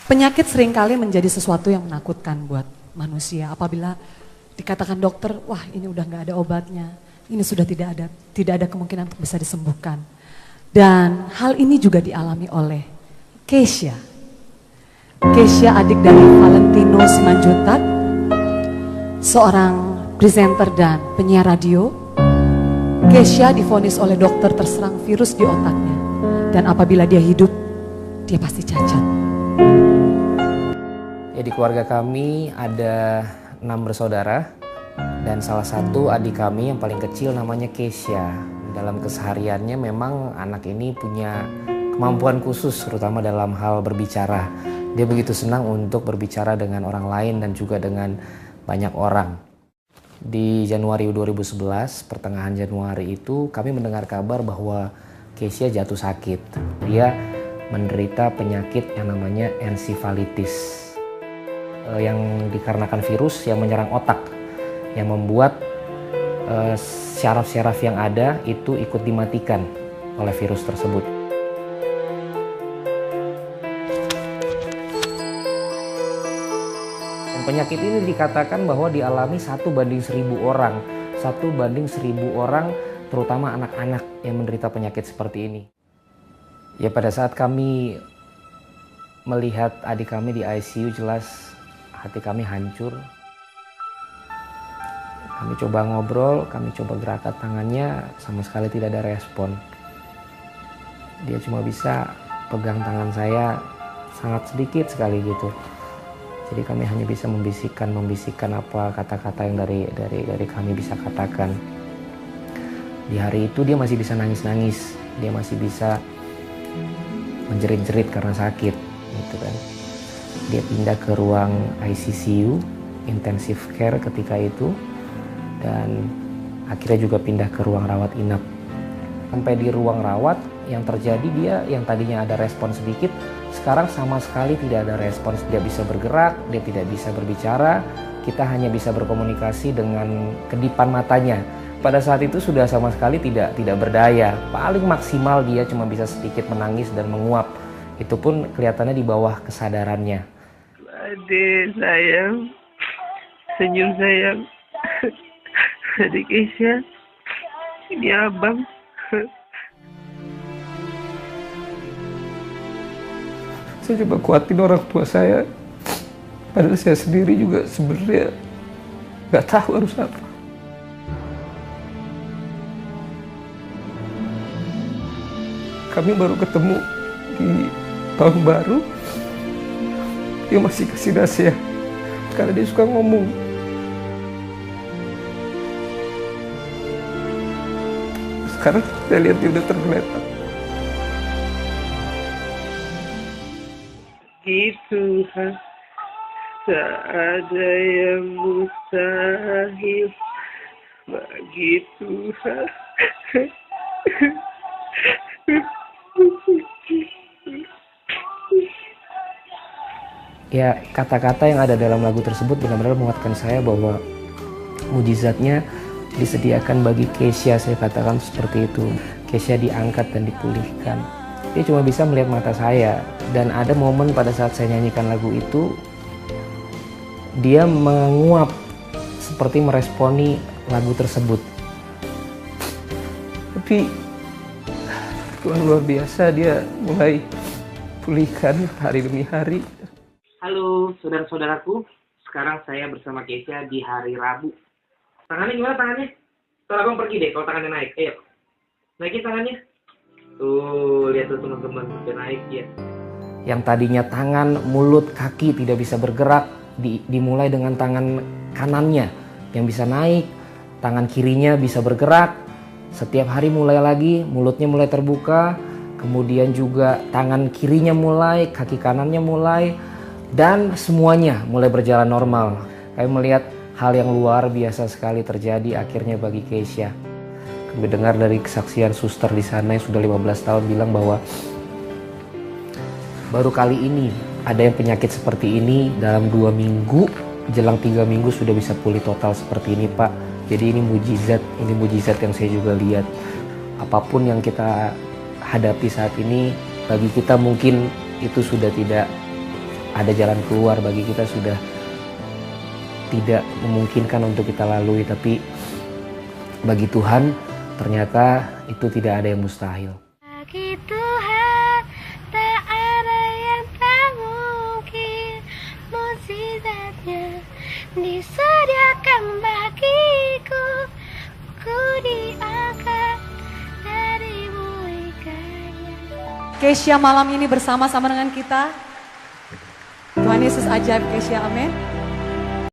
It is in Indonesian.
Penyakit seringkali menjadi sesuatu yang menakutkan buat manusia. Apabila dikatakan dokter, wah ini udah gak ada obatnya, ini sudah tidak ada kemungkinan untuk bisa disembuhkan. Dan hal ini juga dialami oleh Keisha. Keisha adik dari Valentino Simanjuntak, seorang presenter dan penyiar radio. Keisha divonis oleh dokter terserang virus di otaknya. Dan apabila dia hidup, dia pasti cacat. Ya, di keluarga kami ada 6 bersaudara dan salah satu adik kami yang paling kecil namanya Keisha. Dalam kesehariannya memang anak ini punya kemampuan khusus terutama dalam hal berbicara. Dia begitu senang untuk berbicara dengan orang lain dan juga dengan banyak orang. Di Januari 2011, pertengahan Januari itu kami mendengar kabar bahwa Keisha jatuh sakit. Dia menderita penyakit yang namanya ensifalitis. Yang dikarenakan virus yang menyerang otak, yang membuat syaraf-syaraf yang ada itu ikut dimatikan oleh virus tersebut. Dan penyakit ini dikatakan bahwa dialami 1/1000 orang, 1/1000 orang, terutama anak-anak yang menderita penyakit seperti ini. Ya, pada saat kami melihat adik kami di ICU, jelas hati kami hancur. Kami coba ngobrol, kami coba gerakan tangannya, sama sekali tidak ada respon. Dia cuma bisa pegang tangan saya sangat sedikit sekali gitu. Jadi kami hanya bisa membisikkan apa kata-kata yang dari kami bisa katakan. Di hari itu dia masih bisa nangis-nangis, dia masih bisa menjerit-jerit karena sakit, gitu kan. Dia pindah ke ruang ICU, intensive care ketika itu, dan akhirnya juga pindah ke ruang rawat inap. Sampai di ruang rawat, yang terjadi dia yang tadinya ada respon sedikit, sekarang sama sekali tidak ada respons. Dia bisa bergerak, dia tidak bisa berbicara, kita hanya bisa berkomunikasi dengan kedipan matanya. Pada saat itu sudah sama sekali tidak berdaya, paling maksimal dia cuma bisa sedikit menangis dan menguap. Itu pun kelihatannya di bawah kesadarannya. Adik sayang, senyum sayang, adik Keisha, ini abang. Saya coba kuatin orang tua saya, padahal saya sendiri juga sebenarnya nggak tahu harus apa. Kami baru ketemu di tahun baru, dia masih kasih nasihat karena dia suka ngomong. Sekarang saya lihat dia udah tergeletak. Gitu, tak ada yang mustahil bagi Tuhan. Ya, kata-kata yang ada dalam lagu tersebut benar-benar menguatkan saya bahwa mujizatnya disediakan bagi Keisha. Saya katakan seperti itu. Keisha diangkat dan dipulihkan. Dia cuma bisa melihat mata saya. Dan ada momen pada saat saya nyanyikan lagu itu, dia menguap seperti meresponi lagu tersebut. Tapi Tuhan luar biasa, dia mulai pulihkan hari demi hari. Halo saudara-saudaraku, sekarang saya bersama Keisha di hari Rabu. Tangannya gimana tangannya? Kalau abang pergi deh kalau tangannya naik, ayo. Naikin tangannya. Tuh, lihat tuh teman-teman, udah naik ya. Yang tadinya tangan, mulut, kaki tidak bisa bergerak, dimulai dengan tangan kanannya yang bisa naik, tangan kirinya bisa bergerak. Setiap hari mulai lagi, mulutnya mulai terbuka, kemudian juga tangan kirinya mulai, kaki kanannya mulai, dan semuanya mulai berjalan normal. Kami melihat hal yang luar biasa sekali terjadi akhirnya bagi Keisha. Kami dengar dari kesaksian suster di sana yang sudah 15 tahun bilang bahwa baru kali ini ada yang penyakit seperti ini dalam 2 minggu, jelang 3 minggu sudah bisa pulih total seperti ini, Pak. Jadi ini mujizat yang saya juga lihat. Apapun yang kita hadapi saat ini, bagi kita mungkin itu sudah tidak ada jalan keluar bagi kita sudah tidak memungkinkan untuk kita lalui, tapi bagi Tuhan ternyata itu tidak ada yang mustahil. Bagi Tuhan tak ada yang tak mungkin, mukjizatnya disediakan bagiku, ku diangkat dari bumi-Nya. Kesya malam ini bersama-sama dengan kita. Tuhan Yesus ajaib Kesya, amin.